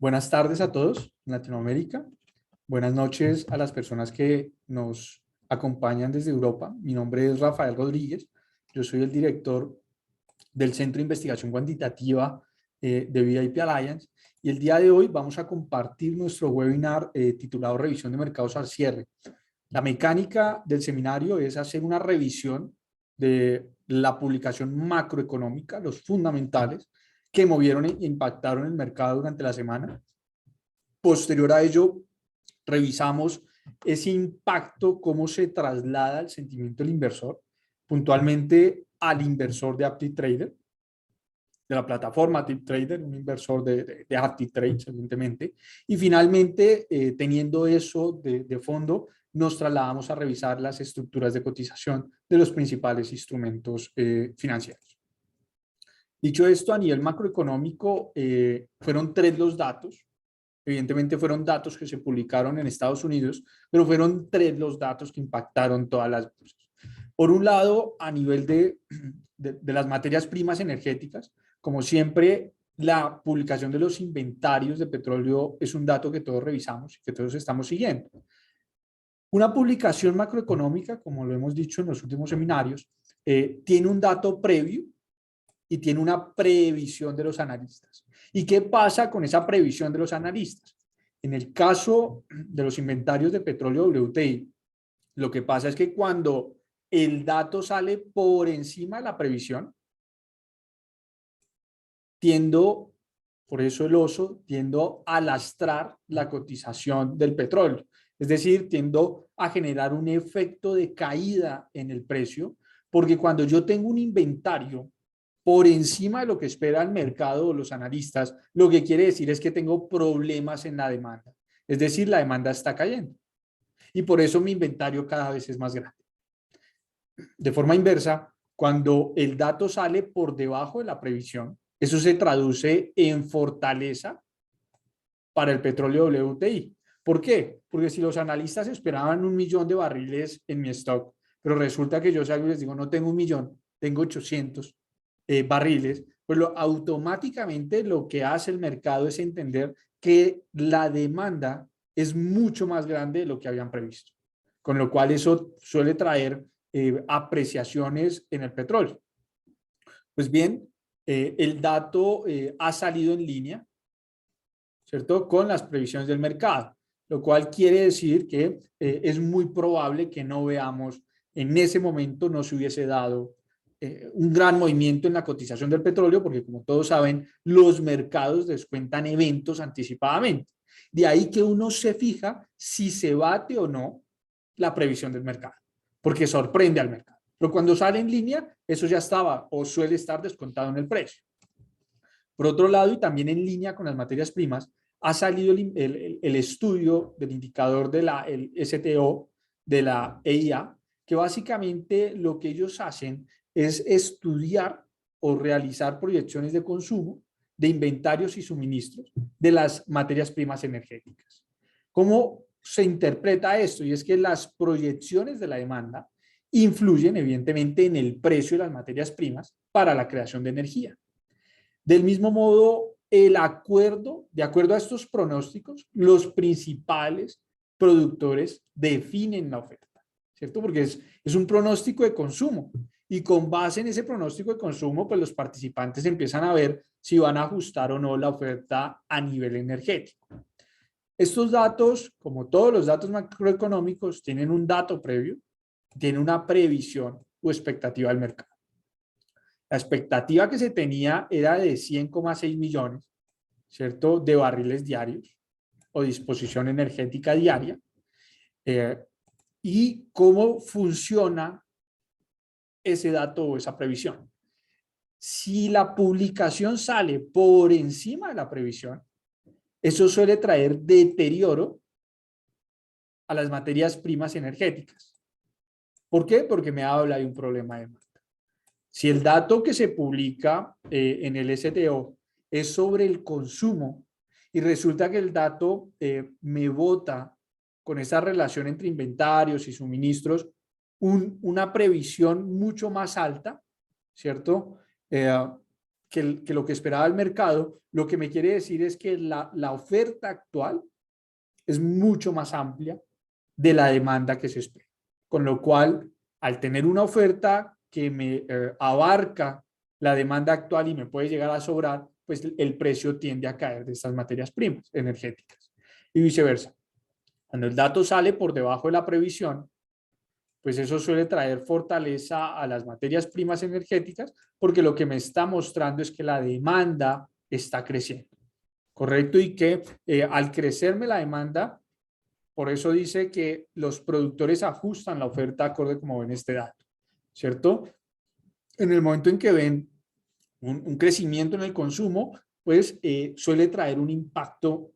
Buenas tardes a todos en Latinoamérica. Buenas noches a las personas que nos acompañan desde Europa. Mi nombre es Rafael Rodríguez. Yo soy el director del Centro de Investigación Cuantitativa de VIP Alliance. Y el día de hoy vamos a compartir nuestro webinar titulado Revisión de Mercados al Cierre. La mecánica del seminario es hacer una revisión de la publicación macroeconómica, los fundamentales que movieron e impactaron el mercado durante la semana. Posterior a ello, revisamos ese impacto, cómo se traslada el sentimiento del inversor, puntualmente al inversor de ActiveTrader, de la plataforma ActiveTrader, un inversor de ActiveTrade, evidentemente. Y finalmente, teniendo eso de fondo, nos trasladamos a revisar las estructuras de cotización de los principales instrumentos financieros. Dicho esto, a nivel macroeconómico, fueron tres los datos. Evidentemente fueron datos que se publicaron en Estados Unidos, pero fueron tres los datos que impactaron todas las bolsas. Por un lado, a nivel de las materias primas energéticas, como siempre, la publicación de los inventarios de petróleo es un dato que todos revisamos y que todos estamos siguiendo. Una publicación macroeconómica, como lo hemos dicho en los últimos seminarios, tiene un dato previo y tiene una previsión de los analistas. ¿Y qué pasa con esa previsión de los analistas? En el caso de los inventarios de petróleo WTI, lo que pasa es que cuando el dato sale por encima de la previsión, por eso el oso, tiendo a lastrar la cotización del petróleo. Es decir, tiendo a generar un efecto de caída en el precio, porque cuando yo tengo un inventario por encima de lo que espera el mercado o los analistas, lo que quiere decir es que tengo problemas en la demanda. Es decir, la demanda está cayendo. Y por eso mi inventario cada vez es más grande. De forma inversa, cuando el dato sale por debajo de la previsión, eso se traduce en fortaleza para el petróleo WTI. ¿Por qué? Porque si los analistas esperaban 1.000.000 de barriles en mi stock, pero resulta que yo salgo y les digo, no tengo 1.000.000, tengo 800 barriles, pues automáticamente lo que hace el mercado es entender que la demanda es mucho más grande de lo que habían previsto. Con lo cual eso suele traer apreciaciones en el petróleo. Pues bien, el dato ha salido en línea, ¿cierto?, con las previsiones del mercado, lo cual quiere decir que es muy probable que no veamos, en ese momento no se hubiese dado un gran movimiento en la cotización del petróleo, porque como todos saben, los mercados descuentan eventos anticipadamente. De ahí que uno se fija si se bate o no la previsión del mercado, porque sorprende al mercado. Pero cuando sale en línea, eso ya estaba o suele estar descontado en el precio. Por otro lado, y también en línea con las materias primas, ha salido el estudio del indicador de el STO de la EIA, que básicamente lo que ellos hacen es estudiar o realizar proyecciones de consumo de inventarios y suministros de las materias primas energéticas. ¿Cómo se interpreta esto? Y es que las proyecciones de la demanda influyen evidentemente en el precio de las materias primas para la creación de energía. Del mismo modo, de acuerdo a estos pronósticos, los principales productores definen la oferta, ¿cierto? Porque es un pronóstico de consumo y con base en ese pronóstico de consumo, pues los participantes empiezan a ver si van a ajustar o no la oferta a nivel energético. Estos datos, como todos los datos macroeconómicos, tienen un dato previo, tienen una previsión o expectativa del mercado. La expectativa que se tenía era de 100,6 millones, ¿cierto?, de barriles diarios o disposición energética diaria. ¿Y cómo funciona ese dato o esa previsión? Si la publicación sale por encima de la previsión, eso suele traer deterioro a las materias primas energéticas. ¿Por qué? Porque me habla de un problema de demanda. Si el dato que se publica en el STO es sobre el consumo y resulta que el dato me bota con esa relación entre inventarios y suministros una previsión mucho más alta, ¿cierto? que lo que esperaba el mercado, lo que me quiere decir es que la oferta actual es mucho más amplia de la demanda que se espera. Con lo cual, al tener una oferta que me abarca la demanda actual y me puede llegar a sobrar, pues el precio tiende a caer de estas materias primas energéticas. Y viceversa. Cuando el dato sale por debajo de la previsión, pues eso suele traer fortaleza a las materias primas energéticas, porque lo que me está mostrando es que la demanda está creciendo, ¿correcto? Y que al crecerme la demanda, por eso dice que los productores ajustan la oferta acorde como ven este dato, ¿cierto? En el momento en que ven un crecimiento en el consumo, pues suele traer un impacto,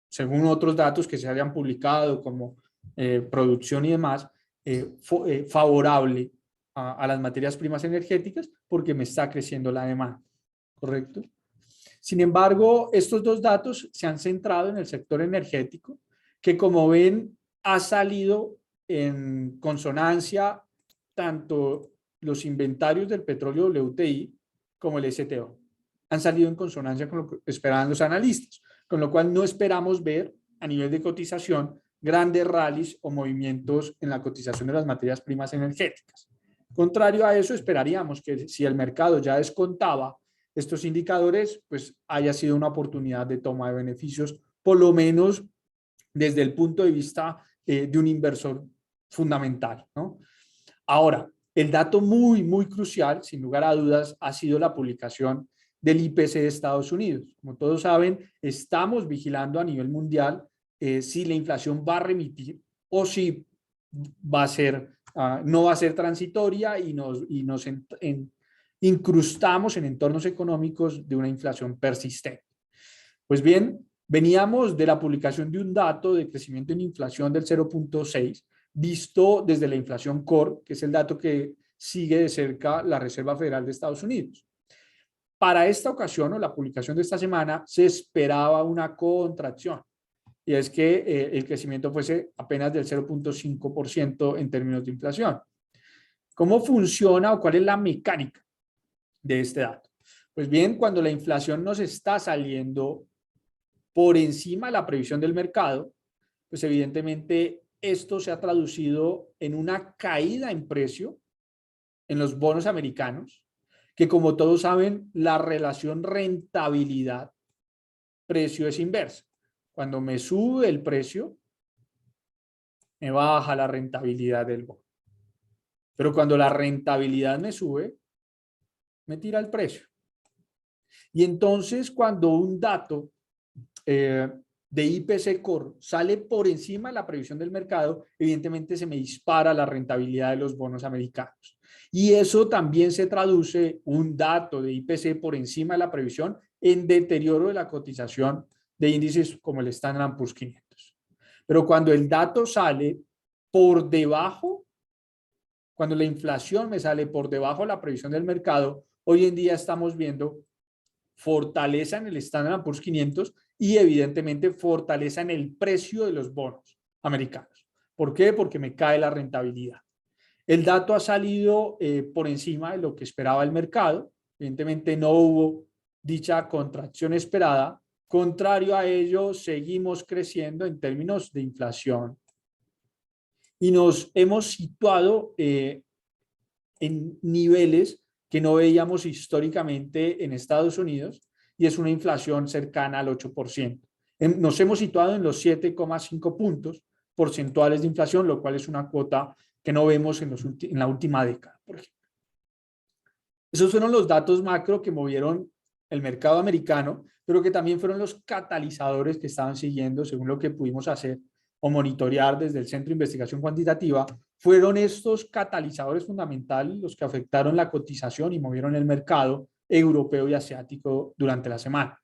según otros datos que se hayan publicado como producción y demás, favorable a las materias primas energéticas porque me está creciendo la demanda, ¿correcto? Sin embargo, estos dos datos se han centrado en el sector energético, que como ven ha salido en consonancia tanto los inventarios del petróleo WTI como el STO. Han salido en consonancia con lo que esperaban los analistas, con lo cual no esperamos ver a nivel de cotización grandes rallies o movimientos en la cotización de las materias primas energéticas. Contrario a eso, esperaríamos que si el mercado ya descontaba estos indicadores, pues haya sido una oportunidad de toma de beneficios, por lo menos desde el punto de vista de un inversor fundamental, ¿no? Ahora, el dato muy crucial, sin lugar a dudas, ha sido la publicación del IPC de Estados Unidos. Como todos saben, estamos vigilando a nivel mundial si la inflación va a remitir o si va a ser, no va a ser transitoria y nos incrustamos en entornos económicos de una inflación persistente. Pues bien, veníamos de la publicación de un dato de crecimiento en inflación del 0.6, visto desde la inflación core, que es el dato que sigue de cerca la Reserva Federal de Estados Unidos. Para esta ocasión o la publicación de esta semana se esperaba una contracción, y es que el crecimiento fuese apenas del 0.5% en términos de inflación. ¿Cómo funciona o cuál es la mecánica de este dato? Pues bien, cuando la inflación nos está saliendo por encima de la previsión del mercado, pues evidentemente esto se ha traducido en una caída en precio en los bonos americanos, que como todos saben, la relación rentabilidad-precio es inversa. Cuando me sube el precio, me baja la rentabilidad del bono. Pero cuando la rentabilidad me sube, me tira el precio. Y entonces cuando un dato de IPC Core sale por encima de la previsión del mercado, evidentemente se me dispara la rentabilidad de los bonos americanos. Y eso también se traduce, un dato de IPC por encima de la previsión, en deterioro de la cotización de índices como el Standard & Poor's 500. Pero cuando el dato sale por debajo, cuando la inflación me sale por debajo de la previsión del mercado, hoy en día estamos viendo fortaleza en el Standard & Poor's 500 y evidentemente fortaleza en el precio de los bonos americanos. ¿Por qué? Porque me cae la rentabilidad. El dato ha salido por encima de lo que esperaba el mercado. Evidentemente no hubo dicha contracción esperada. Contrario a ello, seguimos creciendo en términos de inflación y nos hemos situado en niveles que no veíamos históricamente en Estados Unidos, y es una inflación cercana al 8%. Nos hemos situado en los 7,5 puntos porcentuales de inflación, lo cual es una cuota que no vemos en la última década, por ejemplo. Esos fueron los datos macro que movieron el mercado americano, pero que también fueron los catalizadores que estaban siguiendo, según lo que pudimos hacer o monitorear desde el Centro de Investigación Cuantitativa. Fueron estos catalizadores fundamentales los que afectaron la cotización y movieron el mercado europeo y asiático durante la semana.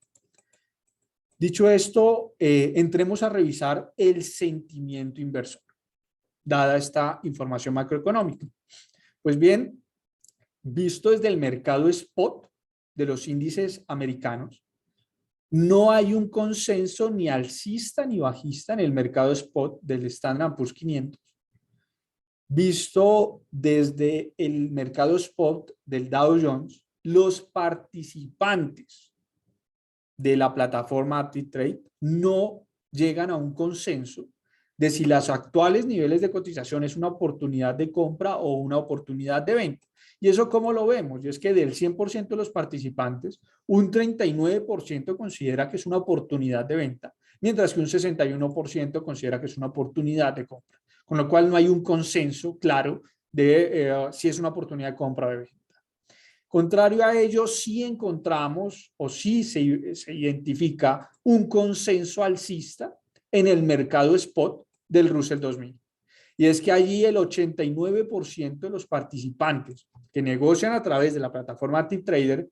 Dicho esto, entremos a revisar el sentimiento inversor, dada esta información macroeconómica. Pues bien, visto desde el mercado spot de los índices americanos, no hay un consenso ni alcista ni bajista en el mercado spot del Standard & Poor's 500. Visto desde el mercado spot del Dow Jones, los participantes de la plataforma AptiTrade no llegan a un consenso de si los actuales niveles de cotización es una oportunidad de compra o una oportunidad de venta. ¿Y eso cómo lo vemos? Y es que del 100% de los participantes, un 39% considera que es una oportunidad de venta, mientras que un 61% considera que es una oportunidad de compra. Con lo cual no hay un consenso claro de si es una oportunidad de compra o de venta. Contrario a ello, sí encontramos o sí se identifica un consenso alcista en el mercado spot del Russell 2000. Y es que allí el 89% de los participantes que negocian a través de la plataforma ActiveTrader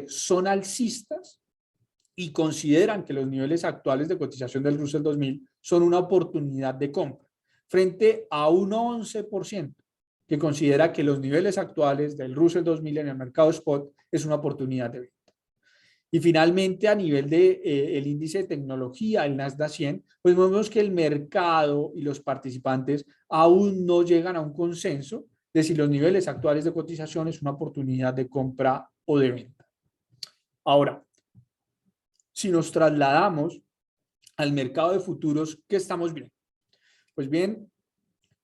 son alcistas y consideran que los niveles actuales de cotización del Russell 2000 son una oportunidad de compra, frente a un 11% que considera que los niveles actuales del Russell 2000 en el mercado spot es una oportunidad de venta. Y finalmente, a nivel de el índice de tecnología, el Nasdaq 100, pues vemos que el mercado y los participantes aún no llegan a un consenso de si los niveles actuales de cotización es una oportunidad de compra o de venta. Ahora, si nos trasladamos al mercado de futuros, ¿qué estamos viendo? Pues bien,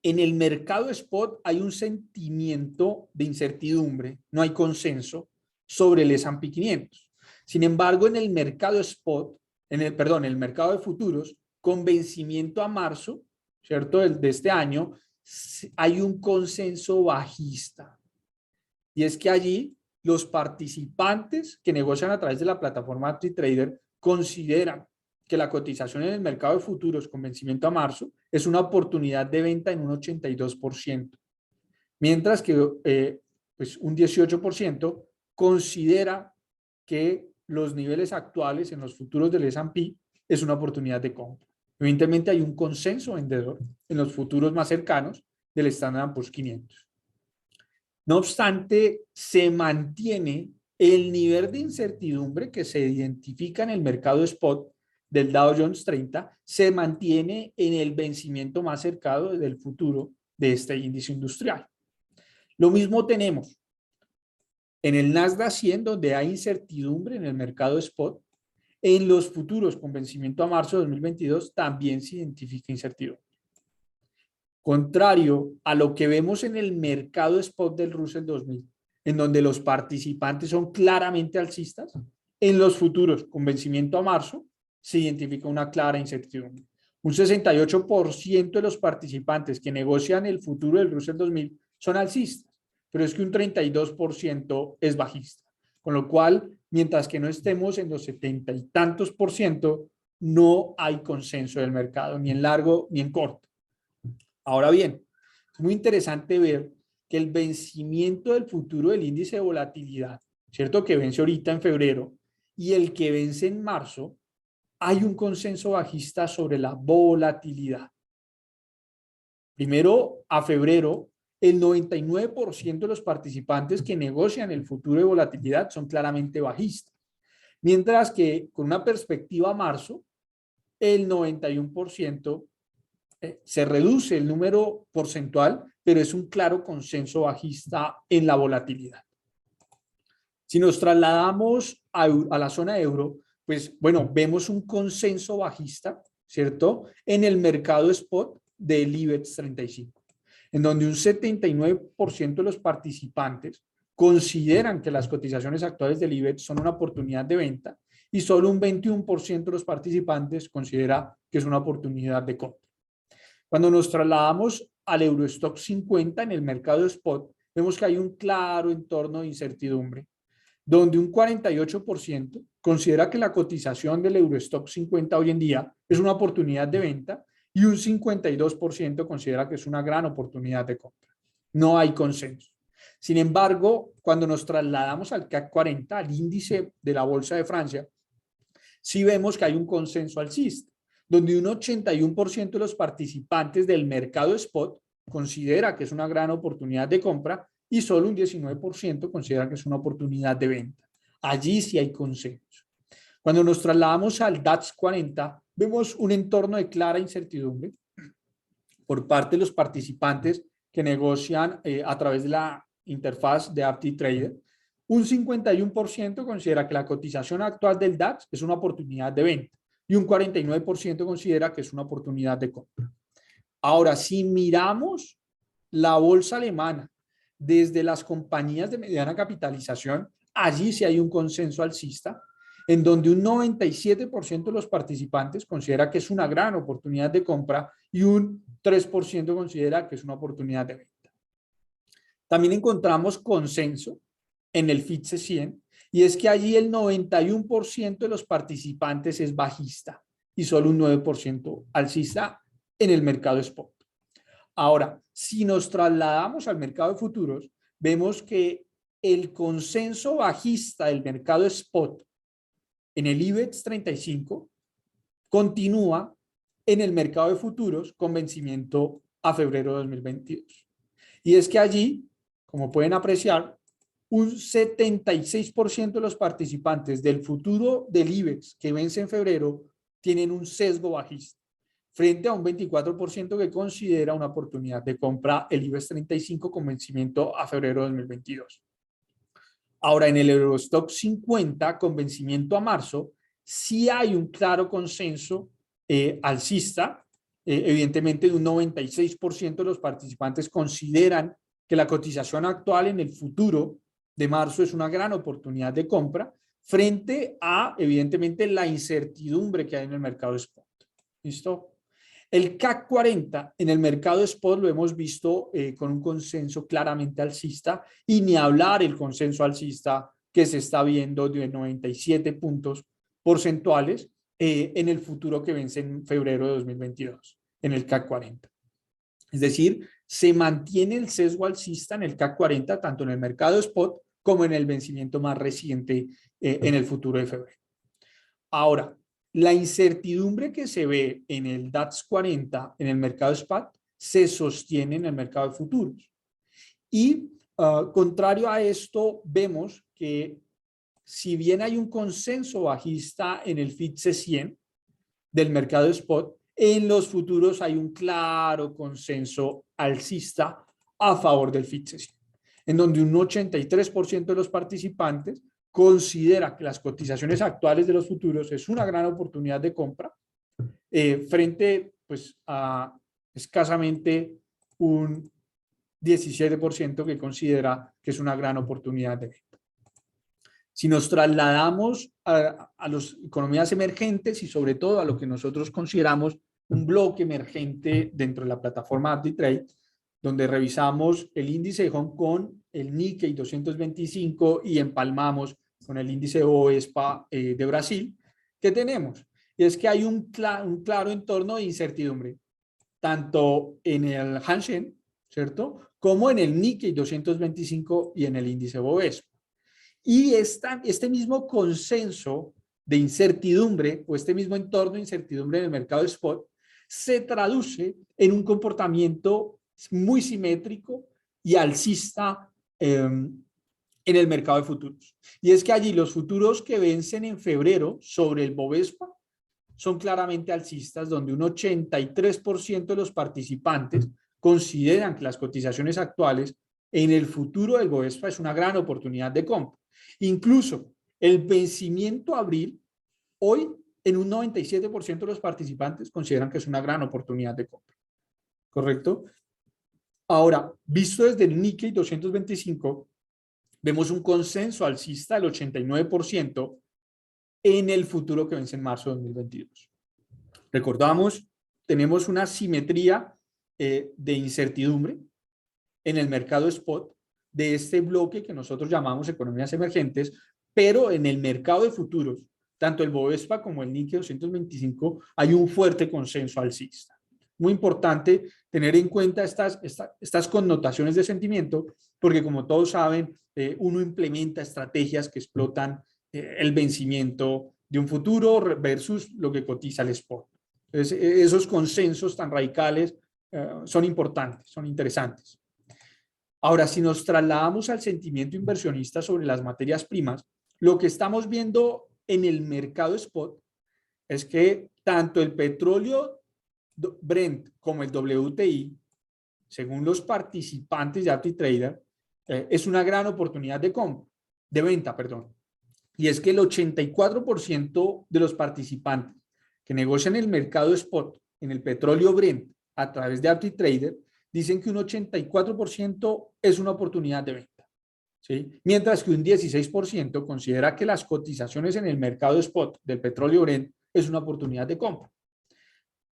en el mercado spot hay un sentimiento de incertidumbre, no hay consenso sobre el S&P 500. Sin embargo, en el mercado spot, el mercado de futuros, con vencimiento a marzo, ¿cierto? De este año, hay un consenso bajista. Y es que allí los participantes que negocian a través de la plataforma ActiveTrader consideran que la cotización en el mercado de futuros con vencimiento a marzo es una oportunidad de venta en un 82%, mientras que pues un 18% considera que los niveles actuales en los futuros del S&P es una oportunidad de compra. Evidentemente hay un consenso vendedor en los futuros más cercanos del Standard & Poor's 500. No obstante, se mantiene el nivel de incertidumbre que se identifica en el mercado spot del Dow Jones 30, se mantiene en el vencimiento más cercano del futuro de este índice industrial. Lo mismo tenemos en el Nasdaq 100, donde hay incertidumbre en el mercado spot. En los futuros con vencimiento a marzo de 2022 también se identifica incertidumbre. Contrario a lo que vemos en el mercado spot del Russell 2000, en donde los participantes son claramente alcistas, en los futuros con vencimiento a marzo se identifica una clara incertidumbre. Un 68% de los participantes que negocian el futuro del Russell 2000 son alcistas, pero es que un 32% es bajista. Con lo cual, mientras que no estemos en los 70 y tantos por ciento, no hay consenso del mercado, ni en largo ni en corto. Ahora bien, es muy interesante ver que el vencimiento del futuro del índice de volatilidad, ¿cierto? Que vence ahorita en febrero y el que vence en marzo, hay un consenso bajista sobre la volatilidad. Primero, a febrero, el 99% de los participantes que negocian el futuro de volatilidad son claramente bajistas. Mientras que con una perspectiva a marzo, el 91% se reduce el número porcentual, pero es un claro consenso bajista en la volatilidad. Si nos trasladamos a la zona euro, pues bueno, vemos un consenso bajista, ¿cierto? En el mercado spot del IBEX 35, en donde un 79% de los participantes consideran que las cotizaciones actuales del IBEX son una oportunidad de venta y solo un 21% de los participantes considera que es una oportunidad de compra. Cuando nos trasladamos al Eurostock 50 en el mercado spot, vemos que hay un claro entorno de incertidumbre, donde un 48% considera que la cotización del Eurostock 50 hoy en día es una oportunidad de venta y un 52% considera que es una gran oportunidad de compra. No hay consenso. Sin embargo, cuando nos trasladamos al CAC 40, al índice de la Bolsa de Francia, sí vemos que hay un consenso alcista, donde un 81% de los participantes del mercado spot considera que es una gran oportunidad de compra y solo un 19% considera que es una oportunidad de venta. Allí sí hay consenso. Cuando nos trasladamos al DAX 40, vemos un entorno de clara incertidumbre por parte de los participantes que negocian a través de la interfaz de ActiveTrader. Un 51% considera que la cotización actual del DAX es una oportunidad de venta y un 49% considera que es una oportunidad de compra. Ahora, si miramos la bolsa alemana desde las compañías de mediana capitalización, allí sí hay un consenso alcista, en donde un 97% de los participantes considera que es una gran oportunidad de compra y un 3% considera que es una oportunidad de venta. También encontramos consenso en el FTSE 100 y es que allí el 91% de los participantes es bajista y solo un 9% alcista en el mercado spot. Ahora, si nos trasladamos al mercado de futuros, vemos que el consenso bajista del mercado spot en el IBEX 35 continúa en el mercado de futuros con vencimiento a febrero de 2022. Y es que allí, como pueden apreciar, un 76% de los participantes del futuro del IBEX que vence en febrero tienen un sesgo bajista, frente a un 24% que considera una oportunidad de compra el IBEX 35 con vencimiento a febrero de 2022. Ahora, en el Eurostock 50 con vencimiento a marzo, sí hay un claro consenso alcista. Evidentemente, un 96% de los participantes consideran que la cotización actual en el futuro de marzo es una gran oportunidad de compra frente a, evidentemente, la incertidumbre que hay en el mercado spot. ¿Listo? El CAC 40 en el mercado spot lo hemos visto con un consenso claramente alcista y ni hablar el consenso alcista que se está viendo de 97 puntos porcentuales en el futuro que vence en febrero de 2022 en el CAC 40. Es decir, se mantiene el sesgo alcista en el CAC 40 tanto en el mercado spot como en el vencimiento más reciente en el futuro de febrero. Ahora, la incertidumbre que se ve en el DAX 40 en el mercado spot se sostiene en el mercado de futuros. Y contrario a esto, vemos que si bien hay un consenso bajista en el FTSE 100 del mercado spot, en los futuros hay un claro consenso alcista a favor del FTSE 100, en donde un 83% de los participantes considera que las cotizaciones actuales de los futuros es una gran oportunidad de compra frente pues, a escasamente un 17% que considera que es una gran oportunidad de venta. Si nos trasladamos a las economías emergentes y sobre todo a lo que nosotros consideramos un bloque emergente dentro de la plataforma AppDiTrade, donde revisamos el índice de Hong Kong, el Nikkei 225 y empalmamos con el índice OESPA de Brasil, ¿qué tenemos? Y es que hay un claro entorno de incertidumbre, tanto en el Hang Seng, ¿cierto? Como en el Nikkei 225 y en el índice OESPA. Y este mismo consenso de incertidumbre o este mismo entorno de incertidumbre en el mercado de spot se traduce en un comportamiento muy simétrico y alcista en el mercado de futuros. Y es que allí los futuros que vencen en febrero sobre el Bovespa son claramente alcistas, donde un 83% de los participantes consideran que las cotizaciones actuales en el futuro del Bovespa es una gran oportunidad de compra. Incluso el vencimiento abril, hoy en un 97% de los participantes consideran que es una gran oportunidad de compra. ¿Correcto? Ahora, visto desde el Nikkei 225, vemos un consenso alcista del 89% en el futuro que vence en marzo de 2022. Recordamos, tenemos una simetría de incertidumbre en el mercado spot de este bloque que nosotros llamamos economías emergentes, pero en el mercado de futuros, tanto el Bovespa como el Nikkei 225, hay un fuerte consenso alcista. Muy importante tener en cuenta estas connotaciones de sentimiento, porque como todos saben, uno implementa estrategias que explotan el vencimiento de un futuro versus lo que cotiza el spot. Entonces, esos consensos tan radicales son importantes, son interesantes. Ahora, si nos trasladamos al sentimiento inversionista sobre las materias primas, lo que estamos viendo en el mercado spot es que tanto el petróleo Brent como el WTI, según los participantes de AppDiTrader, es una gran oportunidad de compra. de venta, perdón. Y es que el 84% de los participantes que negocian el mercado spot en el petróleo Brent a través de ActiveTrader dicen que un 84% es una oportunidad de venta, ¿sí? Mientras que un 16% considera que las cotizaciones en el mercado spot del petróleo Brent es una oportunidad de compra.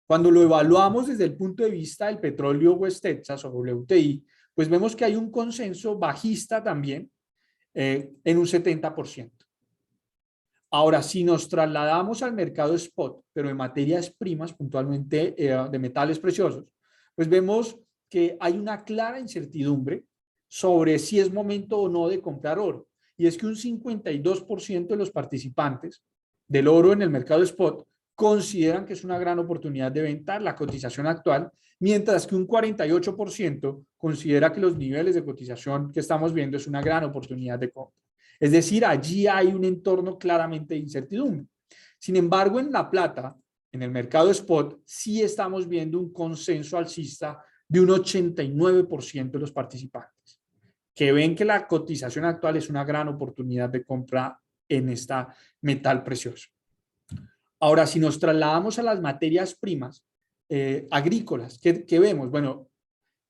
Cuando lo evaluamos desde el punto de vista del petróleo West Texas o WTI, pues vemos que hay un consenso bajista también en un 70%. Ahora, si nos trasladamos al mercado spot, pero en materias primas, puntualmente de metales preciosos, pues vemos que hay una clara incertidumbre sobre si es momento o no de comprar oro. Y es que un 52% de los participantes del oro en el mercado spot consideran que es una gran oportunidad de venta la cotización actual, mientras que un 48% considera que los niveles de cotización que estamos viendo es una gran oportunidad de compra. Es decir, allí hay un entorno claramente de incertidumbre. Sin embargo, en la plata, en el mercado spot, sí estamos viendo un consenso alcista de un 89% de los participantes, que ven que la cotización actual es una gran oportunidad de compra en esta metal precioso. Ahora, si nos trasladamos a las materias primas agrícolas, ¿qué vemos? Bueno,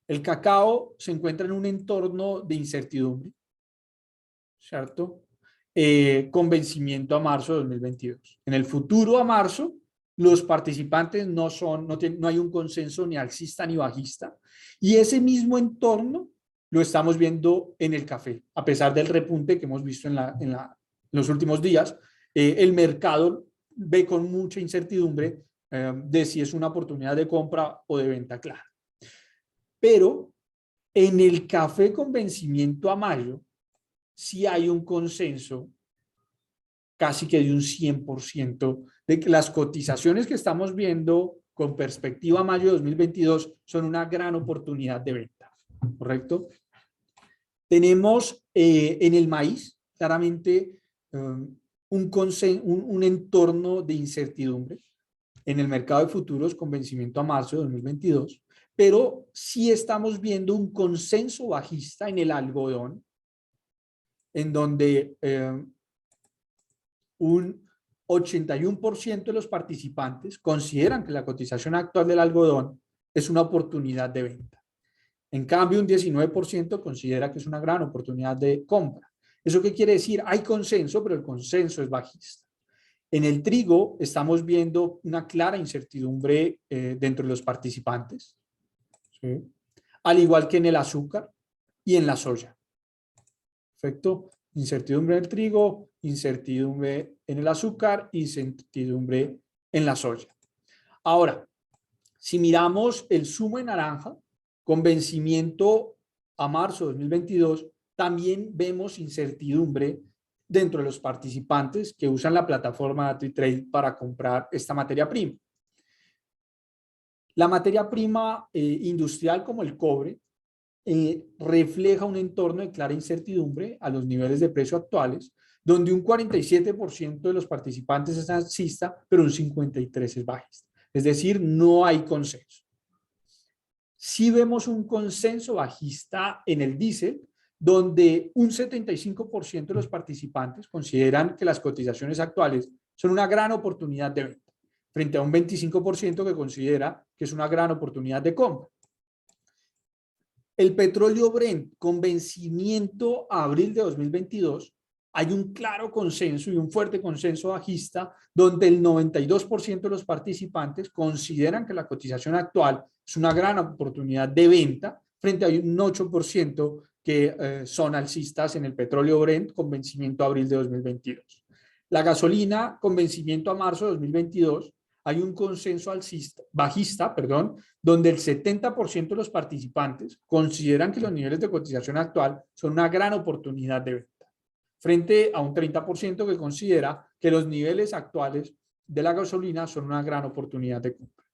el cacao se encuentra en un entorno de incertidumbre, ¿cierto? Con vencimiento a marzo de 2022. En el futuro a marzo, los participantes no hay un consenso ni alcista ni bajista, y ese mismo entorno lo estamos viendo en el café, a pesar del repunte que hemos visto en los últimos días. El mercado ve con mucha incertidumbre de si es una oportunidad de compra o de venta clara. Pero en el café con vencimiento a mayo, sí hay un consenso casi que de un 100% de que las cotizaciones que estamos viendo con perspectiva a mayo de 2022 son una gran oportunidad de venta, ¿correcto? Tenemos en el maíz claramente un entorno de incertidumbre en el mercado de futuros con vencimiento a marzo de 2022, pero sí estamos viendo un consenso bajista en el algodón, en donde un 81% de los participantes consideran que la cotización actual del algodón es una oportunidad de venta. En cambio, un 19% considera que es una gran oportunidad de compra. ¿Eso qué quiere decir? Hay consenso, pero el consenso es bajista. En el trigo estamos viendo una clara incertidumbre dentro de los participantes, ¿sí? Al igual que en el azúcar y en la soya. Perfecto. Incertidumbre en el trigo, incertidumbre en el azúcar, incertidumbre en la soya. Ahora, si miramos el zumo de naranja con vencimiento a marzo de 2022, también vemos incertidumbre dentro de los participantes que usan la plataforma ActiveTrade para comprar esta materia prima. La materia prima industrial como el cobre refleja un entorno de clara incertidumbre a los niveles de precio actuales, donde un 47% de los participantes es alcista, pero un 53% es bajista. Es decir, no hay consenso. Sí vemos un consenso bajista en el diésel, donde un 75% de los participantes consideran que las cotizaciones actuales son una gran oportunidad de venta, frente a un 25% que considera que es una gran oportunidad de compra. El petróleo Brent con vencimiento a abril de 2022, hay un claro consenso y un fuerte consenso bajista donde el 92% de los participantes consideran que la cotización actual es una gran oportunidad de venta frente a un 8% que son alcistas en el petróleo Brent con vencimiento a abril de 2022. La gasolina con vencimiento a marzo de 2022, hay un consenso alcista, bajista, donde el 70% de los participantes consideran que los niveles de cotización actual son una gran oportunidad de venta, frente a un 30% que considera que los niveles actuales de la gasolina son una gran oportunidad de compra.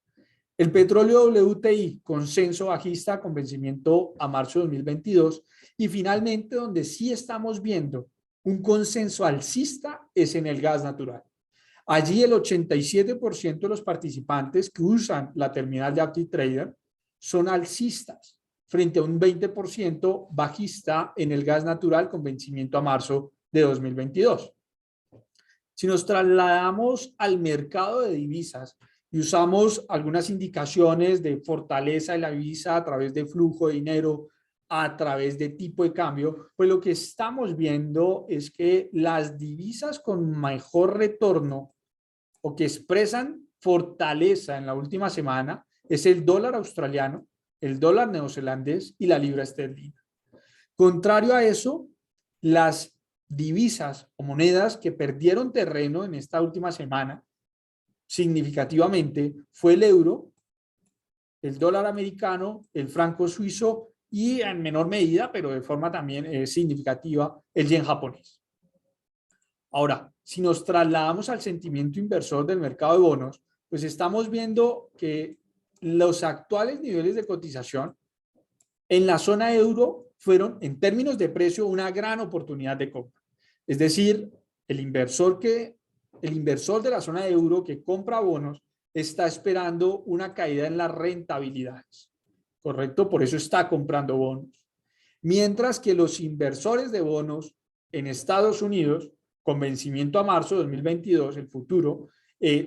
El petróleo WTI, consenso bajista con vencimiento a marzo de 2022. Y finalmente, donde sí estamos viendo un consenso alcista es en el gas natural. Allí el 87% de los participantes que usan la terminal de ActiveTrader son alcistas, frente a un 20% bajista en el gas natural con vencimiento a marzo de 2022. Si nos trasladamos al mercado de divisas y usamos algunas indicaciones de fortaleza de la divisa a través de flujo de dinero, a través de tipo de cambio, pues lo que estamos viendo es que las divisas con mejor retorno o que expresan fortaleza en la última semana es el dólar australiano, el dólar neozelandés y la libra esterlina. Contrario a eso, las divisas o monedas que perdieron terreno en esta última semana significativamente fue el euro, el dólar americano, el franco suizo y en menor medida, pero de forma también significativa, el yen japonés. Ahora, si nos trasladamos al sentimiento inversor del mercado de bonos, pues estamos viendo que los actuales niveles de cotización en la zona euro fueron, en términos de precio, una gran oportunidad de compra. Es decir, el inversor de la zona euro que compra bonos está esperando una caída en las rentabilidades, ¿correcto? Por eso está comprando bonos. Mientras que los inversores de bonos en Estados Unidos, con vencimiento a marzo de 2022, el futuro,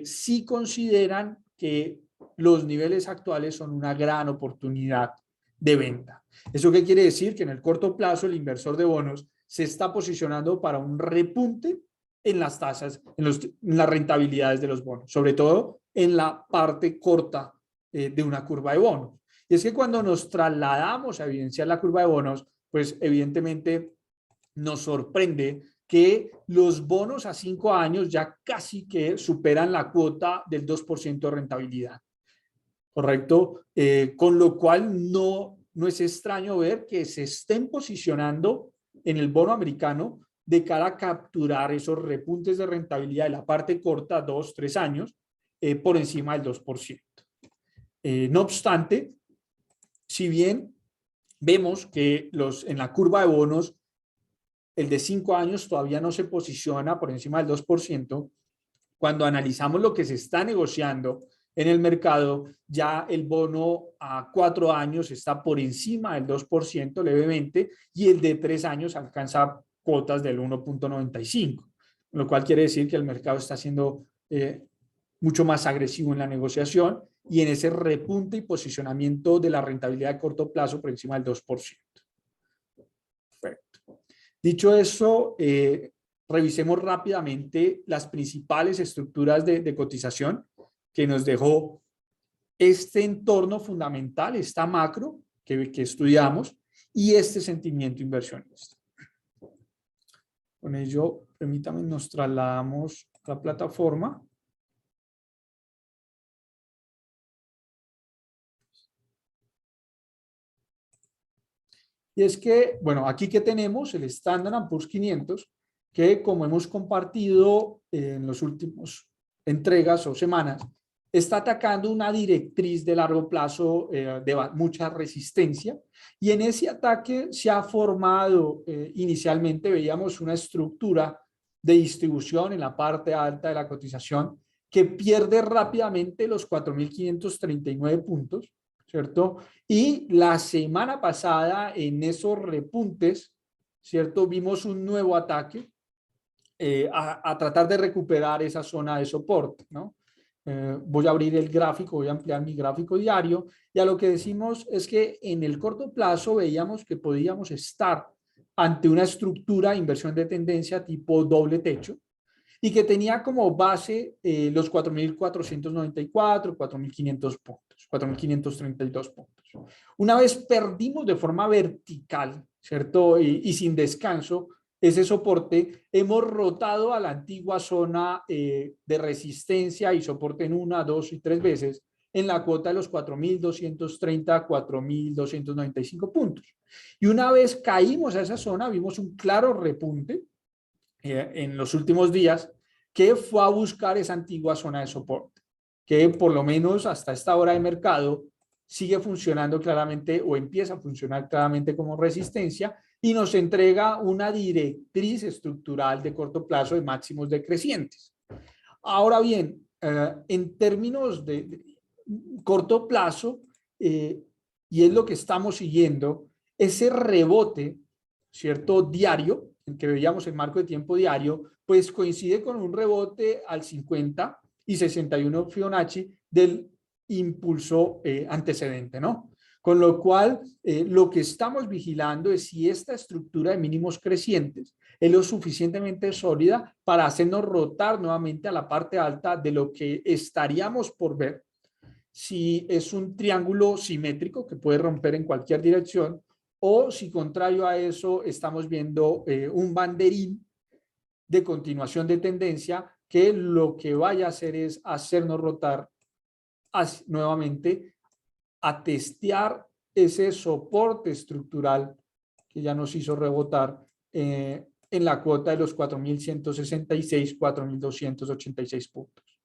sí consideran que los niveles actuales son una gran oportunidad de venta. ¿Eso qué quiere decir? Que en el corto plazo el inversor de bonos se está posicionando para un repunte en las tasas, en las rentabilidades de los bonos, sobre todo en la parte corta de una curva de bonos. Y es que cuando nos trasladamos a evidenciar la curva de bonos, pues evidentemente nos sorprende que los bonos a 5 años ya casi que superan la cuota del 2% de rentabilidad. ¿Correcto? Con lo cual no es extraño ver que se estén posicionando en el bono americano de cara a capturar esos repuntes de rentabilidad de la parte corta, 2, 3 años, por encima del 2%. No obstante, si bien vemos que en la curva de bonos, el de 5 años todavía no se posiciona por encima del 2%, cuando analizamos lo que se está negociando en el mercado, ya el bono a 4 años está por encima del 2% levemente y el de 3 años alcanza cuotas del 1.95, lo cual quiere decir que el mercado está siendo mucho más agresivo en la negociación y en ese repunte y posicionamiento de la rentabilidad de corto plazo por encima del 2%. Perfecto. Dicho eso, revisemos rápidamente las principales estructuras de cotización que nos dejó este entorno fundamental, esta macro que estudiamos y este sentimiento inversionista. Con ello, permítanme, nos trasladamos a la plataforma. Y es que, bueno, aquí que tenemos el Standard & Poor's 500, que como hemos compartido en los últimos entregas o semanas, está atacando una directriz de largo plazo de mucha resistencia y en ese ataque se ha formado, inicialmente veíamos una estructura de distribución en la parte alta de la cotización que pierde rápidamente los 4.539 puntos, ¿cierto? Y la semana pasada en esos repuntes, ¿cierto? Vimos un nuevo ataque a tratar de recuperar esa zona de soporte, ¿no? Voy a abrir el gráfico, voy a ampliar mi gráfico diario y a lo que decimos es que en el corto plazo veíamos que podíamos estar ante una estructura de inversión de tendencia tipo doble techo y que tenía como base los 4.494, 4.500 puntos, 4.532 puntos. Una vez perdimos de forma vertical, ¿cierto? Y sin descanso, ese soporte, hemos rotado a la antigua zona de resistencia y soporte en 1, 2 y 3 veces en la cuota de los 4.230, 4.295 puntos. Y una vez caímos a esa zona, vimos un claro repunte en los últimos días que fue a buscar esa antigua zona de soporte, que por lo menos hasta esta hora de mercado sigue funcionando claramente o empieza a funcionar claramente como resistencia y nos entrega una directriz estructural de corto plazo de máximos decrecientes. Ahora bien, en términos de corto plazo, y es lo que estamos siguiendo, ese rebote, ¿cierto? Diario, que veíamos el marco de tiempo diario, pues coincide con un rebote al 50 y 61 Fibonacci del impulso antecedente, ¿no? Con lo cual, lo que estamos vigilando es si esta estructura de mínimos crecientes es lo suficientemente sólida para hacernos rotar nuevamente a la parte alta de lo que estaríamos por ver, si es un triángulo simétrico que puede romper en cualquier dirección, o si contrario a eso estamos viendo un banderín de continuación de tendencia que lo que vaya a hacer es hacernos rotar nuevamente a testear ese soporte estructural que ya nos hizo rebotar en la cuota de los 4.166, 4.286 puntos.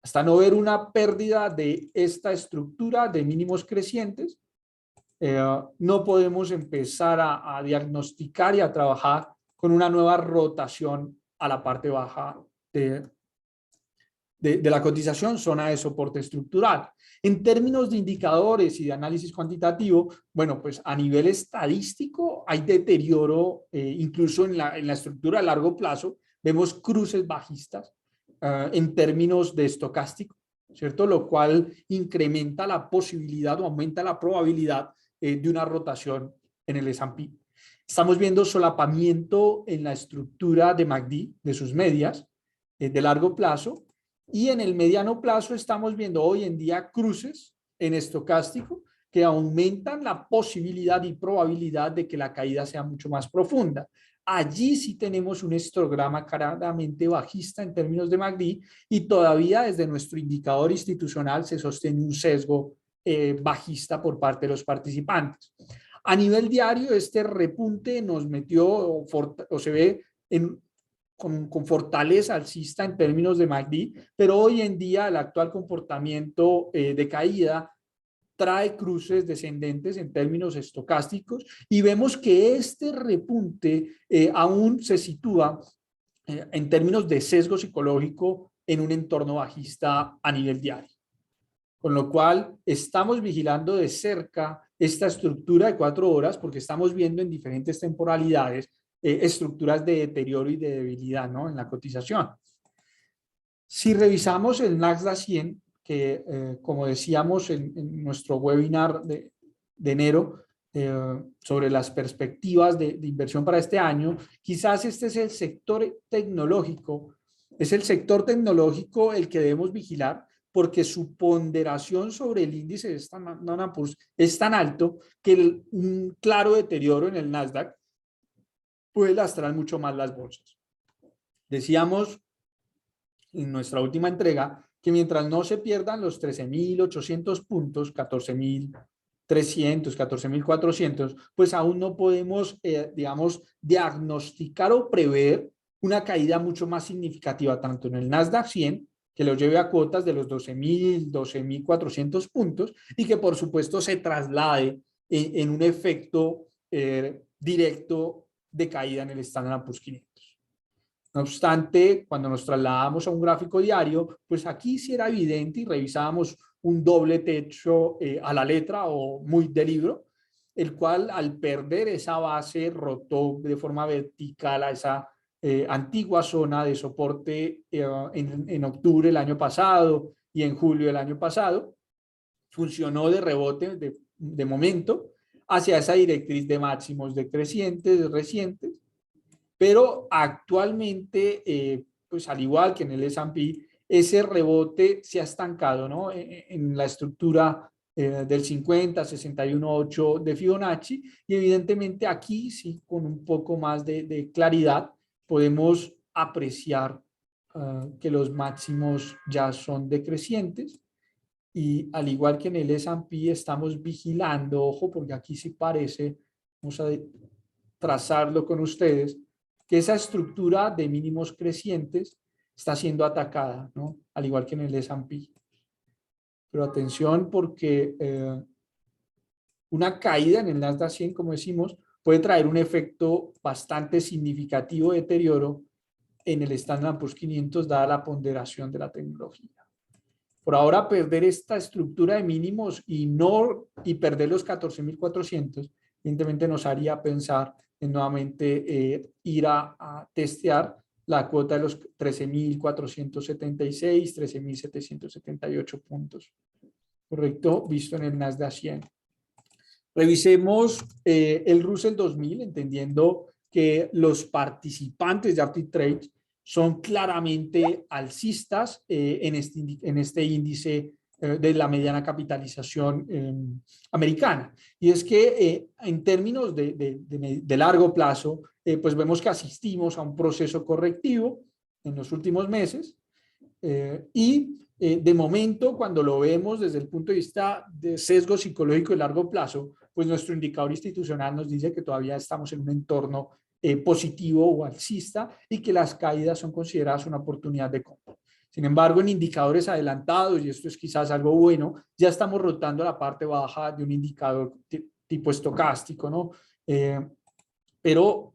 Hasta no ver una pérdida de esta estructura de mínimos crecientes, no podemos empezar a diagnosticar y a trabajar con una nueva rotación a la parte baja de la cotización, zona de soporte estructural. En términos de indicadores y de análisis cuantitativo, bueno, pues a nivel estadístico hay deterioro, incluso en la estructura a largo plazo, vemos cruces bajistas en términos de estocástico, ¿cierto? Lo cual incrementa la posibilidad o aumenta la probabilidad de una rotación en el S&P. Estamos viendo solapamiento en la estructura de MACD, de sus medias, de largo plazo, y en el mediano plazo estamos viendo hoy en día cruces en estocástico que aumentan la posibilidad y probabilidad de que la caída sea mucho más profunda. Allí sí tenemos un histograma claramente bajista en términos de MACD y todavía desde nuestro indicador institucional se sostiene un sesgo bajista por parte de los participantes. A nivel diario, este repunte nos metió o se ve con fortaleza alcista en términos de MACD, pero hoy en día el actual comportamiento de caída trae cruces descendentes en términos estocásticos y vemos que este repunte aún se sitúa en términos de sesgo psicológico en un entorno bajista a nivel diario. Con lo cual estamos vigilando de cerca esta estructura de 4 horas porque estamos viendo en diferentes temporalidades estructuras de deterioro y de debilidad, ¿no?, en la cotización. Si revisamos el Nasdaq 100, que como decíamos en nuestro webinar de enero sobre las perspectivas de inversión para este año, quizás este es el sector tecnológico, es el sector tecnológico el que debemos vigilar porque su ponderación sobre el índice de Standard & Poor's es tan alto que un claro deterioro en el Nasdaq puede lastrar mucho más las bolsas. Decíamos en nuestra última entrega que mientras no se pierdan los 13.800 puntos, 14.300, 14.400, pues aún no podemos, digamos, diagnosticar o prever una caída mucho más significativa, tanto en el Nasdaq 100, que lo lleve a cuotas de los 12.000, 12.400 puntos, y que por supuesto se traslade en un efecto directo de caída en el Standard & Poor's 500. No obstante, cuando nos trasladamos a un gráfico diario, pues aquí sí era evidente y revisábamos un doble techo a la letra o muy de libro, el cual al perder esa base rotó de forma vertical a esa antigua zona de soporte en octubre del año pasado y en julio del año pasado. Funcionó de rebote de momento hacia esa directriz de máximos decrecientes recientes, pero actualmente, pues al igual que en el S&P, ese rebote se ha estancado, ¿no?, en la estructura del 50, 61.8 de Fibonacci, y evidentemente aquí sí, con un poco más de claridad, podemos apreciar que los máximos ya son decrecientes. Y al igual que en el S&P estamos vigilando, ojo, porque aquí sí parece, vamos a trazarlo con ustedes, que esa estructura de mínimos crecientes está siendo atacada, ¿no?, al igual que en el S&P. Pero atención porque una caída en el Nasdaq 100, como decimos, puede traer un efecto bastante significativo de deterioro en el Standard & Poor's 500 dada la ponderación de la tecnología. Por ahora, perder esta estructura de mínimos y perder los 14.400, evidentemente nos haría pensar nuevamente ir a testear la cuota de los 13.476, 13.778 puntos. ¿Correcto? Visto en el Nasdaq 100. Revisemos el Russell 2000, entendiendo que los participantes de Active son claramente alcistas en este índice de la mediana capitalización americana. Y es que en términos de largo plazo, pues vemos que asistimos a un proceso correctivo en los últimos meses de momento, cuando lo vemos desde el punto de vista de sesgo psicológico de largo plazo, pues nuestro indicador institucional nos dice que todavía estamos en un entorno positivo o alcista y que las caídas son consideradas una oportunidad de compra. Sin embargo, en indicadores adelantados, y esto es quizás algo bueno, ya estamos rotando la parte baja de un indicador tipo estocástico, ¿no? Pero,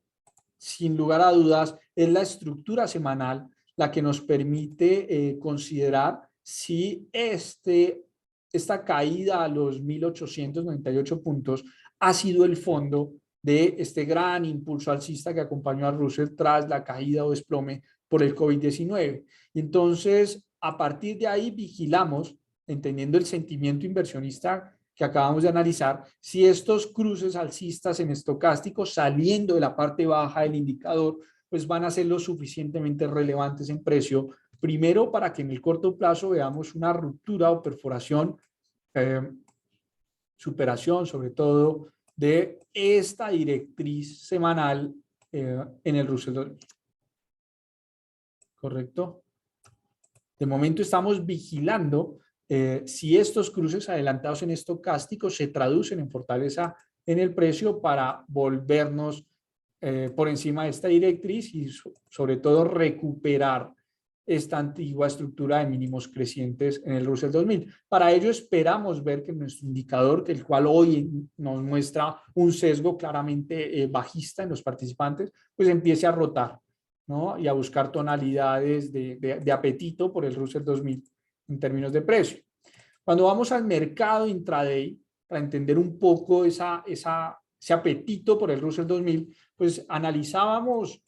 sin lugar a dudas, es la estructura semanal la que nos permite considerar si esta caída a los 1.898 puntos ha sido el fondo de este gran impulso alcista que acompañó a Russell tras la caída o desplome por el COVID-19. Entonces, a partir de ahí vigilamos, entendiendo el sentimiento inversionista que acabamos de analizar, si estos cruces alcistas en estocástico saliendo de la parte baja del indicador, pues van a ser lo suficientemente relevantes en precio, primero para que en el corto plazo veamos una ruptura o perforación, superación sobre todo, de esta directriz semanal en el Russell 2000. ¿Correcto? De momento estamos vigilando si estos cruces adelantados en estocástico se traducen en fortaleza en el precio para volvernos por encima de esta directriz y sobre todo recuperar esta antigua estructura de mínimos crecientes en el Russell 2000. Para ello esperamos ver que nuestro indicador, que el cual hoy nos muestra un sesgo claramente bajista en los participantes, pues empiece a rotar, ¿no? Y a buscar tonalidades de apetito por el Russell 2000 en términos de precio. Cuando vamos al mercado intraday, para entender un poco ese apetito por el Russell 2000, pues analizábamos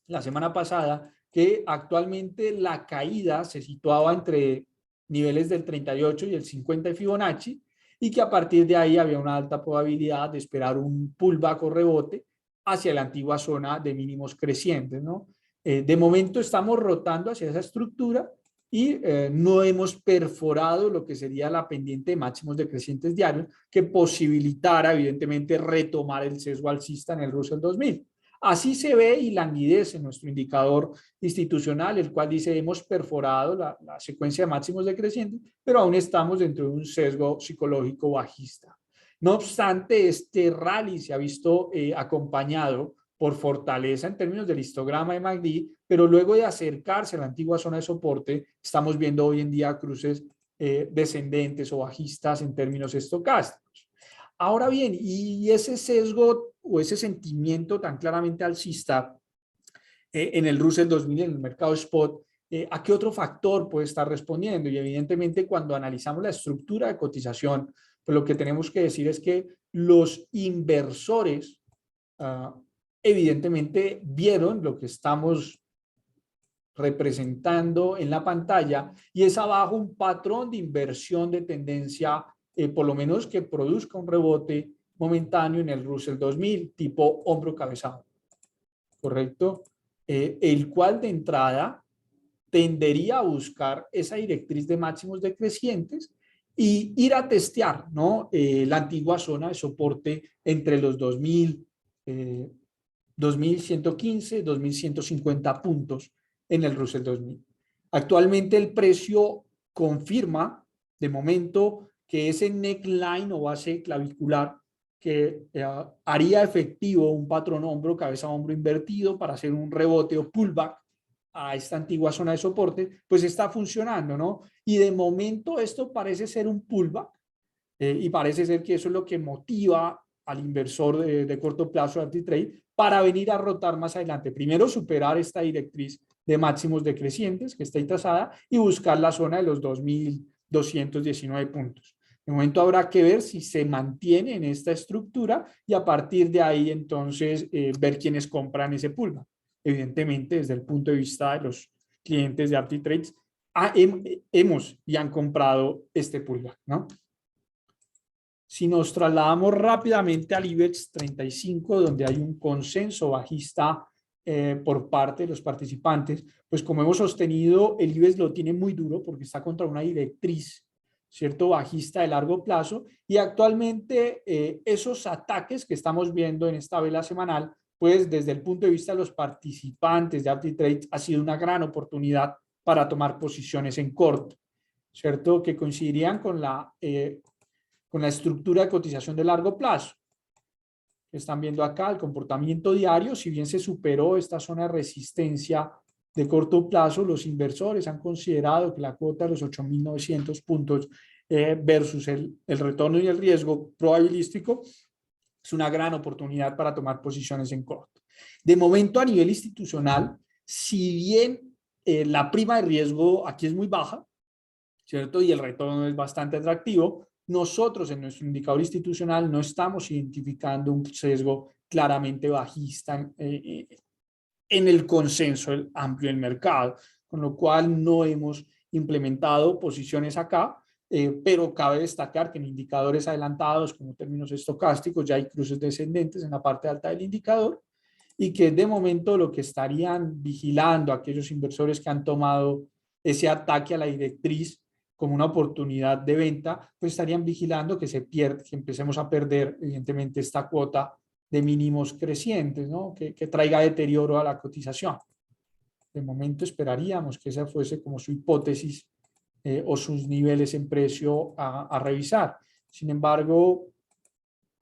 la semana pasada que actualmente la caída se situaba entre niveles del 38 y el 50 de Fibonacci y que a partir de ahí había una alta probabilidad de esperar un pullback o rebote hacia la antigua zona de mínimos crecientes, ¿no? De momento estamos rotando hacia esa estructura y no hemos perforado lo que sería la pendiente de máximos decrecientes diarios que posibilitara evidentemente retomar el sesgo alcista en el Russell 2000. Así se ve y languidece nuestro indicador institucional, el cual dice hemos perforado la secuencia de máximos decrecientes, pero aún estamos dentro de un sesgo psicológico bajista. No obstante, este rally se ha visto acompañado por fortaleza en términos del histograma de MACD, pero luego de acercarse a la antigua zona de soporte, estamos viendo hoy en día cruces descendentes o bajistas en términos estocásticos. Ahora bien, y ese sesgo o ese sentimiento tan claramente alcista en el Russell 2000, en el mercado spot, ¿a qué otro factor puede estar respondiendo? Y evidentemente cuando analizamos la estructura de cotización, pues lo que tenemos que decir es que los inversores evidentemente vieron lo que estamos representando en la pantalla y es abajo un patrón de inversión de tendencia, por lo menos que produzca un rebote momentáneo en el Russell 2000, tipo hombro cabeza, ¿correcto? El cual de entrada tendería a buscar esa directriz de máximos decrecientes y ir a testear, ¿no? La antigua zona de soporte entre los 2.115, 2.150 puntos en el Russell 2000. Actualmente el precio confirma de momento que ese neckline o base clavicular que haría efectivo un patrón hombro, cabeza, hombro invertido para hacer un rebote o pullback a esta antigua zona de soporte, pues está funcionando, ¿no? Y de momento esto parece ser un pullback y parece ser que eso es lo que motiva al inversor de corto plazo de Active para venir a rotar más adelante. Primero superar esta directriz de máximos decrecientes que está ahí trazada y buscar la zona de los 2.219 puntos. De momento habrá que ver si se mantiene en esta estructura y a partir de ahí entonces ver quiénes compran ese pullback. Evidentemente, desde el punto de vista de los clientes de ActiTrades, hemos y han comprado este pullback, ¿no? Si nos trasladamos rápidamente al IBEX 35, donde hay un consenso bajista por parte de los participantes, pues como hemos sostenido, el IBEX lo tiene muy duro porque está contra una directriz, ¿cierto?, bajista de largo plazo, y actualmente esos ataques que estamos viendo en esta vela semanal, pues desde el punto de vista de los participantes de ActiTrades ha sido una gran oportunidad para tomar posiciones en corto, ¿cierto?, que coincidirían con la estructura de cotización de largo plazo. Están viendo acá el comportamiento diario, si bien se superó esta zona de resistencia de corto plazo, los inversores han considerado que la cuota de los 8.900 puntos versus el retorno y el riesgo probabilístico es una gran oportunidad para tomar posiciones en corto. De momento, a nivel institucional, si bien la prima de riesgo aquí es muy baja, ¿cierto?, y el retorno es bastante atractivo, nosotros en nuestro indicador institucional no estamos identificando un sesgo claramente bajista en el consenso amplio del mercado, con lo cual no hemos implementado posiciones acá, pero cabe destacar que en indicadores adelantados como términos estocásticos ya hay cruces descendentes en la parte alta del indicador y que de momento lo que estarían vigilando aquellos inversores que han tomado ese ataque a la directriz como una oportunidad de venta, pues estarían vigilando que se pierda, que empecemos a perder evidentemente esta cuota de mínimos crecientes, ¿no?, que traiga deterioro a la cotización. De momento esperaríamos que esa fuese como su hipótesis o sus niveles en precio a revisar. Sin embargo,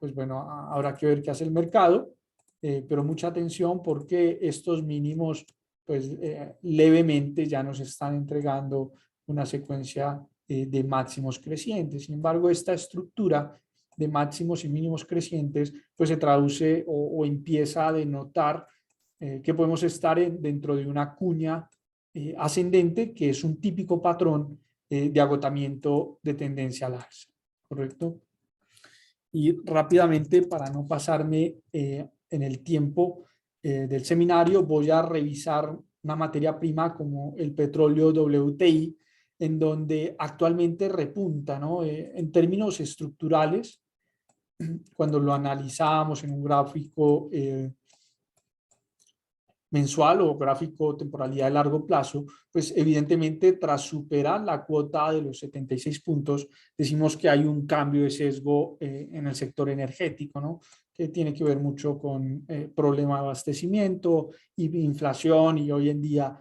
pues bueno, habrá que ver qué hace el mercado, pero mucha atención porque estos mínimos pues levemente ya nos están entregando una secuencia de máximos crecientes. Sin embargo, esta estructura de máximos y mínimos crecientes pues se traduce o empieza a denotar que podemos estar dentro de una cuña ascendente, que es un típico patrón de agotamiento de tendencia al alza, ¿correcto? Y rápidamente, para no pasarme en el tiempo del seminario, voy a revisar una materia prima como el petróleo WTI, en donde actualmente repunta, ¿no? En términos estructurales, cuando lo analizamos en un gráfico mensual o gráfico temporalidad de largo plazo, pues evidentemente tras superar la cuota de los 76 puntos, decimos que hay un cambio de sesgo en el sector energético, ¿no?, que tiene que ver mucho con problema de abastecimiento y inflación, y hoy en día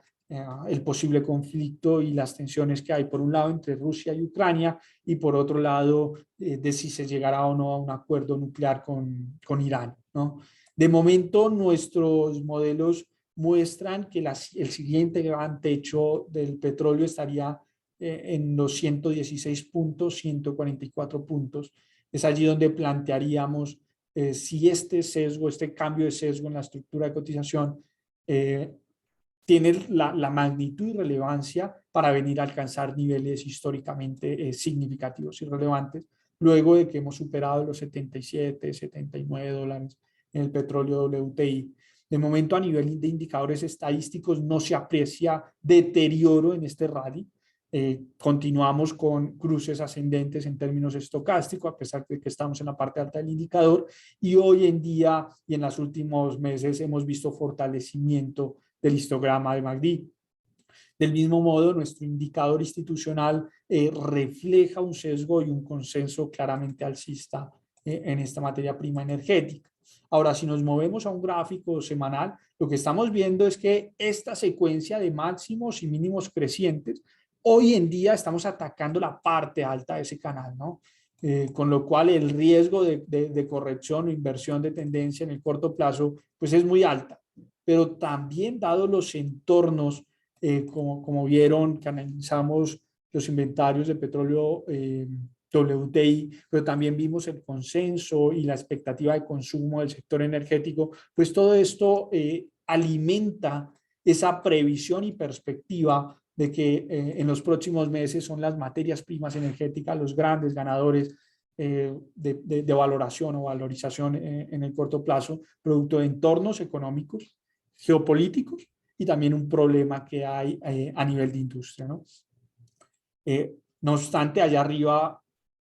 el posible conflicto y las tensiones que hay por un lado entre Rusia y Ucrania y por otro lado de si se llegará o no a un acuerdo nuclear con Irán, ¿no? De momento nuestros modelos muestran que el siguiente gran techo del petróleo estaría en los 116 puntos, 144 puntos. Es allí donde plantearíamos si este sesgo, este cambio de sesgo en la estructura de cotización tiene la magnitud y relevancia para venir a alcanzar niveles históricamente significativos y relevantes, luego de que hemos superado los 77, 79 dólares en el petróleo WTI. De momento, a nivel de indicadores estadísticos, no se aprecia deterioro en este rally. Continuamos con cruces ascendentes en términos estocásticos, a pesar de que estamos en la parte alta del indicador, y hoy en día y en los últimos meses hemos visto fortalecimiento del histograma de MACD. Del mismo modo, nuestro indicador institucional refleja un sesgo y un consenso claramente alcista en esta materia prima energética. Ahora, si nos movemos a un gráfico semanal, lo que estamos viendo es que esta secuencia de máximos y mínimos crecientes, hoy en día estamos atacando la parte alta de ese canal, ¿no? Con lo cual el riesgo de corrección o inversión de tendencia en el corto plazo, pues es muy alta. Pero también, dado los entornos, como vieron, que analizamos los inventarios de petróleo WTI, pero también vimos el consenso y la expectativa de consumo del sector energético, pues todo esto alimenta esa previsión y perspectiva de que en los próximos meses son las materias primas energéticas los grandes ganadores de valoración o valorización en el corto plazo, producto de entornos económicos, geopolíticos y también un problema que hay a nivel de industria, ¿no? No obstante, allá arriba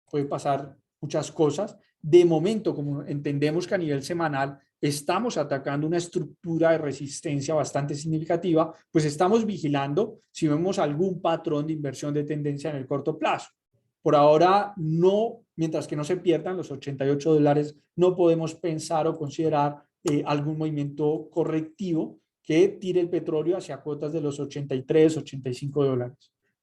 puede pasar muchas cosas. De momento, como entendemos que a nivel semanal estamos atacando una estructura de resistencia bastante significativa, pues estamos vigilando si vemos algún patrón de inversión de tendencia en el corto plazo. Por ahora, no, mientras que no se pierdan los $88, no podemos pensar o considerar algún movimiento correctivo que tire el petróleo hacia cuotas de los $83, $85,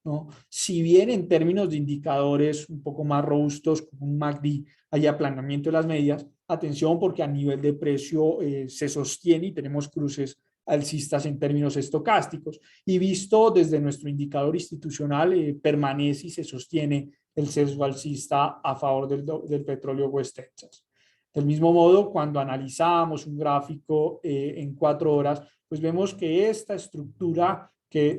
¿no? Si bien en términos de indicadores un poco más robustos, como un MACD, hay aplanamiento de las medias, atención porque a nivel de precio se sostiene y tenemos cruces alcistas en términos estocásticos. Y visto desde nuestro indicador institucional, permanece y se sostiene el sesgo alcista a favor del petróleo West Texas. Del mismo modo, cuando analizamos un gráfico en 4 horas, pues vemos que esta estructura que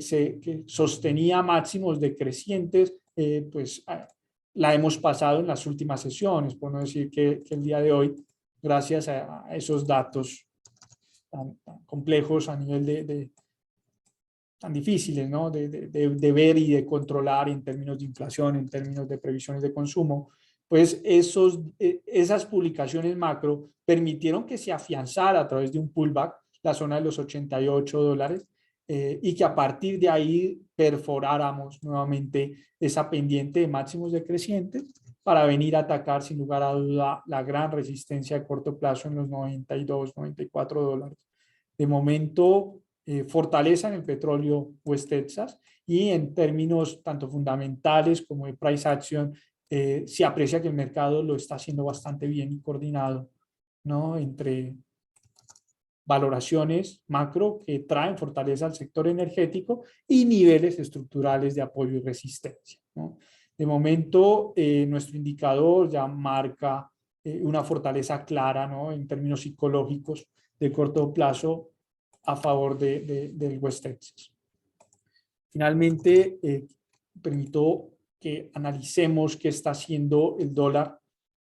sostenía máximos decrecientes, pues la hemos pasado en las últimas sesiones, por no decir que el día de hoy, gracias a esos datos tan complejos a nivel tan difíciles, ¿no? de ver y de controlar en términos de inflación, en términos de previsiones de consumo, pues esas publicaciones macro permitieron que se afianzara a través de un pullback la zona de los $88 y que a partir de ahí perforáramos nuevamente esa pendiente de máximos decrecientes para venir a atacar sin lugar a duda la gran resistencia de corto plazo en los $92, $94. De momento, fortaleza en el petróleo West Texas y en términos tanto fundamentales como de price action, se aprecia que el mercado lo está haciendo bastante bien y coordinado, ¿no? Entre valoraciones macro que traen fortaleza al sector energético y niveles estructurales de apoyo y resistencia, ¿no? De momento, nuestro indicador ya marca una fortaleza clara, ¿no? En términos psicológicos de corto plazo a favor del West Texas. Finalmente, permito que analicemos qué está haciendo el dólar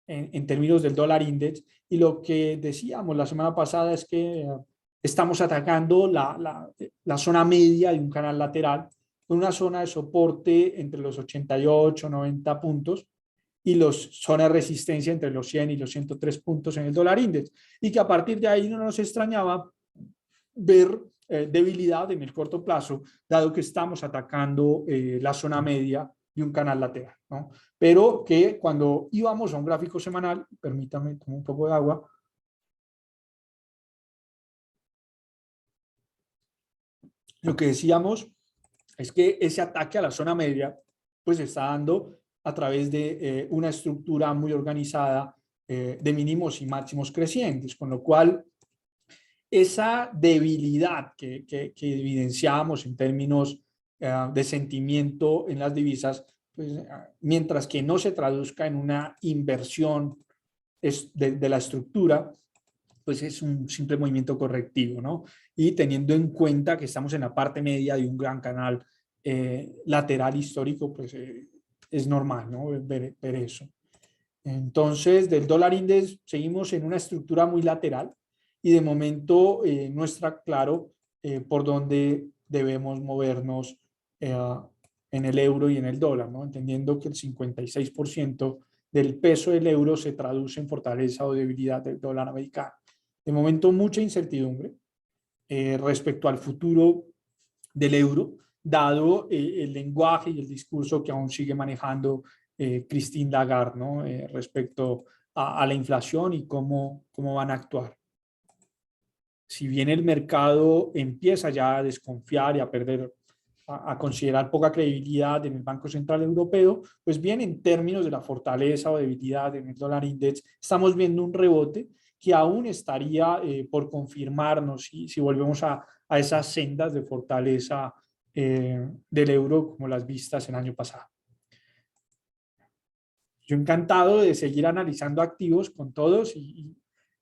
en términos del dólar index, y lo que decíamos la semana pasada es que estamos atacando la zona media de un canal lateral con una zona de soporte entre los 88, 90 puntos y los zona de resistencia entre los 100 y los 103 puntos en el dólar index, y que a partir de ahí no nos extrañaba ver debilidad en el corto plazo, dado que estamos atacando la zona media y un canal lateral, ¿no? Pero que cuando íbamos a un gráfico semanal, permítame tomar un poco de agua, lo que decíamos es que ese ataque a la zona media pues se está dando a través de una estructura muy organizada de mínimos y máximos crecientes, con lo cual esa debilidad que evidenciamos en términos de sentimiento en las divisas, pues, mientras que no se traduzca en una inversión de la estructura, pues es un simple movimiento correctivo, ¿no? Y teniendo en cuenta que estamos en la parte media de un gran canal lateral histórico, pues es normal, ¿no? Ver eso. Entonces, del dólar index seguimos en una estructura muy lateral y de momento no está claro por dónde debemos movernos en el euro y en el dólar, ¿no? Entendiendo que el 56% del peso del euro se traduce en fortaleza o debilidad del dólar americano. De momento, mucha incertidumbre respecto al futuro del euro, dado el lenguaje y el discurso que aún sigue manejando Christine Lagarde, ¿no? Respecto a la inflación y cómo van a actuar. Si bien el mercado empieza ya a desconfiar y a perder, a considerar poca credibilidad en el Banco Central Europeo, pues bien en términos de la fortaleza o debilidad en el dólar index, estamos viendo un rebote que aún estaría por confirmarnos si volvemos a esas sendas de fortaleza del euro como las vistas el año pasado. Yo encantado de seguir analizando activos con todos y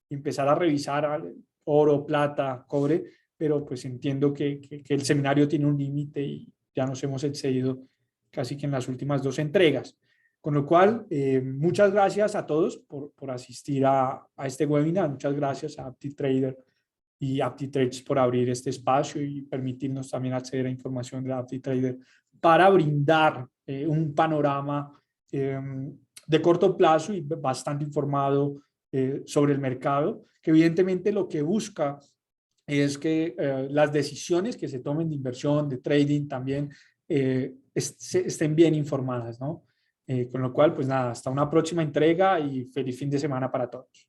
empezar a revisar oro, plata, cobre, pero pues entiendo que el seminario tiene un límite ya nos hemos excedido casi que en las últimas 2 entregas. Con lo cual, muchas gracias a todos por asistir a este webinar. Muchas gracias a AptiTrader y AptiTrades por abrir este espacio y permitirnos también acceder a información de AptiTrader para brindar un panorama de corto plazo y bastante informado sobre el mercado, que evidentemente lo que busca es que las decisiones que se tomen de inversión, de trading también estén bien informadas, ¿no? Con lo cual, pues nada, hasta una próxima entrega y feliz fin de semana para todos.